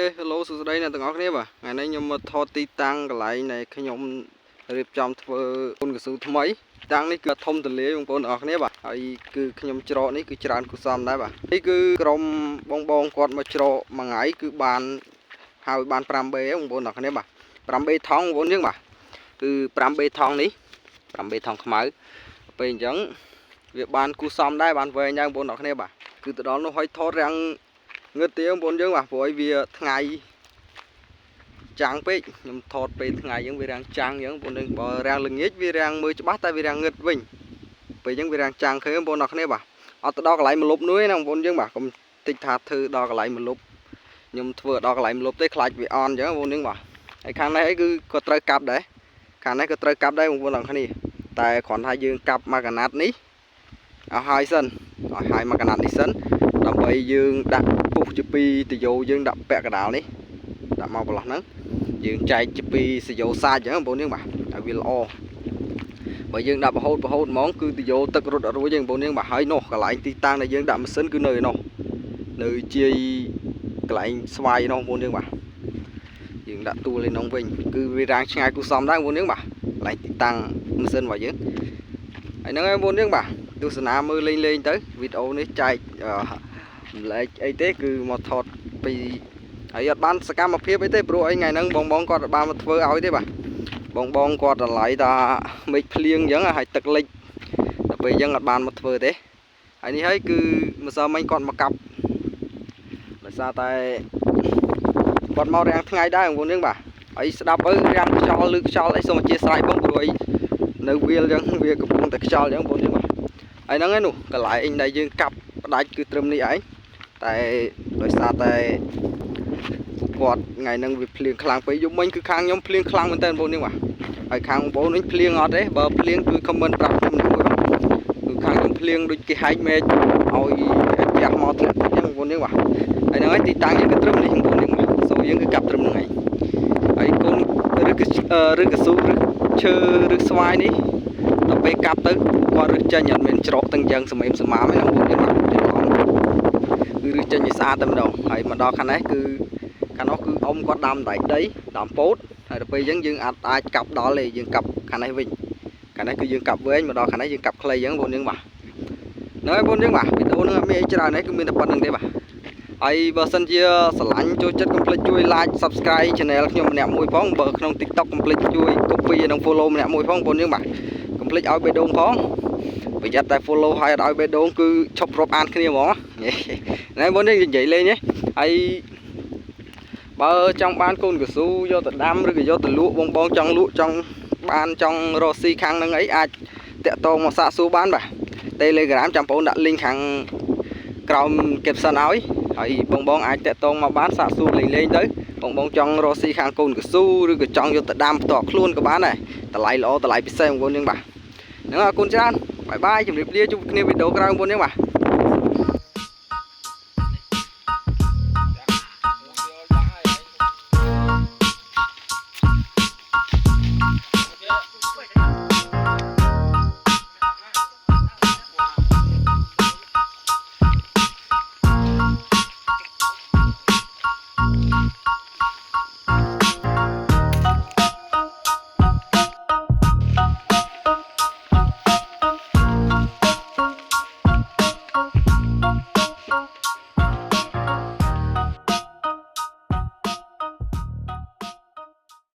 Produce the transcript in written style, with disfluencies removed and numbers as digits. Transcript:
Hello សួស្តីអ្នកទាំងអស់គ្នាបាទថ្ងៃនេះខ្ញុំមកថតទីតាំងកន្លែងនៃខ្ញុំរៀបចំធ្វើកូនកស៊ូថ្មីតាំងនេះគឺធំទលាបងប្អូនទាំងអស់គ្នាបាទហើយគឺខ្ញុំច្រកនេះគឺច្រើនគូសំដែរបាទនេះគឺក្រុមបងគាត់មកច្រកមួយថ្ងៃគឺបានហើយបាន 5B បងប្អូនទាំងអស់គ្នាបាទ 5B ថងបងប្អូនយើងបាទគឺ 5B ថងនេះ 5B ថងខ្មៅពេលអញ្ចឹងវាបានគូសំដែរបានវែងដែរបងប្អូនទាំងអស់គ្នាបាទគឺទៅដល់នោះហើយថតរាំងងឹតទេបងប្អូនយើងបាទព្រោះឲ្យវាថ្ងៃចាំងពេកខ្ញុំថតពេលថ្ងៃអញ្ចឹងវារាំងចាំងអញ្ចឹងបងប្អូនយើងបើរាំងល្ងាចវារាំងមើលច្បាស់តែវារាំងងឹតវិញពេលអញ្ចឹងវារាំងចាំងឃើញបងប្អូនអរគ្នាបាទអត់ទៅដល់កន្លែងមលប់នោះទេណាបងប្អូនយើងបាទកុំតិចថាធ្វើដល់កន្លែងមលប់ខ្ញុំធ្វើដល់កន្លែងមលប់ទេខ្លាចវាអន់អញ្ចឹងបងប្អូនយើងបាទហើយខាងនេះអីគឺក៏ត្រូវកាប់ដែរខាងនេះក៏ត្រូវកាប់ដែរបងប្អូនអរគ្នាតែគ្រាន់ថាយើងកាប់មកកណាត់នេះឲ្យហើយសិនឲ្យហើយមកកណាត់នេះសិនដើម្បីយើងដាក់ពុះជាពីតយោយើងដាក់ពាក់កដាលនេះដាក់មកប្រឡោះហ្នឹងយើងចែកជាពីសយោសាច់អញ្ចឹងបងប្អូនយើងបាទឲ្យវាល្អបើយើងដាក់ប្រហូតហ្មងគឺតយោទឹករត់អត់រួចទេបងប្អូនយើងបាទហើយនោះកន្លែងទីតាំងដែលយើងដាក់ម៉ាស៊ីនគឺនៅឯនោះនៅជាកន្លែងស្វាយនោះបងប្អូនយើងបាទយើងដាក់ទួលឯនោះវិញគឺវារាំងឆ្ងាយគូសំដែរបងប្អូនយើងបាទកន្លែងទីតាំងម៉ាស៊ីនរបស់យើងហើយហ្នឹងហើយបងប្អូនយើងបាទទស្សនាមើលលេងទៅវីដេអូនេះចែកលេខអីទេគឺមកថតពីហើយអត់បានសកម្មភាពអីទេព្រោះអីថ្ងៃហ្នឹងបងគាត់បានមកធ្វើឲ្យទេបាទបងគាត់តម្លៃថាមេឃភ្លៀងអញ្ចឹងហើយទឹកលិចដល់ពេលអញ្ចឹងអត់បានមកធ្វើទេហើយនេះហើយគឺម្សិលមិញគាត់មកកាប់ដោយសារតែគាត់មករាំងថ្ងៃដែរបងប្អូនយើងបាទហើយស្ដាប់ទៅរាំងខ្យល់ឬខ្យល់អីសូមអធិស្ឋានបងព្រោះអីនៅវាលអញ្ចឹងវាកំពុងតែខ្យល់អញ្ចឹងបងប្អូនយើងបាទហើយហ្នឹងឯនោះកន្លែងដែលយើងកាប់ផ្ដាច់គឺត្រឹមនេះឯងតែដោយសារតែគាត់ថ្ងៃហ្នឹងវាភ្លៀងខ្លាំងពេកយប់មិញគឺខាងខ្ញុំភ្លៀងខ្លាំងមែនតើបងប្អូនយើងបាទហើយខាងបងប្អូនវិញភ្លៀងអត់ទេបើភ្លៀងគឺខមមិនប្រាប់ខ្ញុំមួយបងគឺខាងខ្ញុំភ្លៀងដូចគេហែកមេឃឲ្យផ្ទះមកធ្លាក់អញ្ចឹងបងប្អូនយើងបាទហើយហ្នឹងឯងទីតាំងយើងគឺត្រឹមនេះបងប្អូនយើងបាទសូយើងគឺកាប់ត្រឹមហ្នឹងឯងហើយកូនឬកស៊ូឬឈើឬស្វាយនេះដល់ពេលកាប់ទៅគាត់រឹសចេញអត់មានច្រកទាំងយ៉ាងសម្អេមសម្មាមទេបងប្អូនយើងបាទគឺរឹសចេញឲ្យស្អាតតែម្ដងហើយមកដល់ខាងនេះគឺខាងនោះគឺអ៊ំគាត់ដាំដែកដីដាំពោតហើយដល់ពេលអញ្ចឹងយើងអាចកាប់ដល់ទេយើងកាប់ខាងនេះវិញខាងនេះគឺយើងកាប់វែងមកដល់ខាងនេះយើងកាប់ខ្លីអញ្ចឹងបងប្អូនយើងបាទហ្នឹងហើយបងប្អូនយើងបាទវីដេអូហ្នឹងអត់មានអីច្រើនទេគឺមានតែប៉ុណ្្នឹងទេបាទហើយបើសិនជាស្រឡាញ់ចូលចិត្តកុំភ្លេចជួយ like subscribe channel ខ្ញុំម្នាក់មួយផងបើក្នុង TikTok កុំភ្លេចជួយ copy និង follow ម្នាក់មួយផងបងប្អូនយើងបាទកុំភ្លេចឲ្យបេះដូងផងប្រយ័ត្នតែ follow ហើយអត់ឲ្យបេះដូងគឺឈប់រាប់អានគ្នាហ្មងណាបងប្អូនយើងនិយាយលេងទេហើយបើចង់បានកូនកស៊ូយកទៅដាំឬក៏យកទៅលក់បងចង់លក់ចង់បានចង់រកស៊ីខាងហ្នឹងអីអាចតាក់ទងមកសាកសួរបានបាទ Telegram ចាំបងដាក់ link ខាងក្រោម caption ឲ្យហើយបងអាចតាក់ទងមកបានសាកសួរលេងទៅបងចង់រកស៊ីខាងកូនកស៊ូឬក៏ចង់យកទៅដាំផ្ទាល់ខ្លួនក៏បានដែរតម្លៃល្អតម្លៃពិសេសបងប្អូនយើងបាទហ្នឹងអរគុណច្រើនបាយបាយជម្រាបលាជួបគ្នាវីដេអូក្រោយបងប្អូនយើងបាទ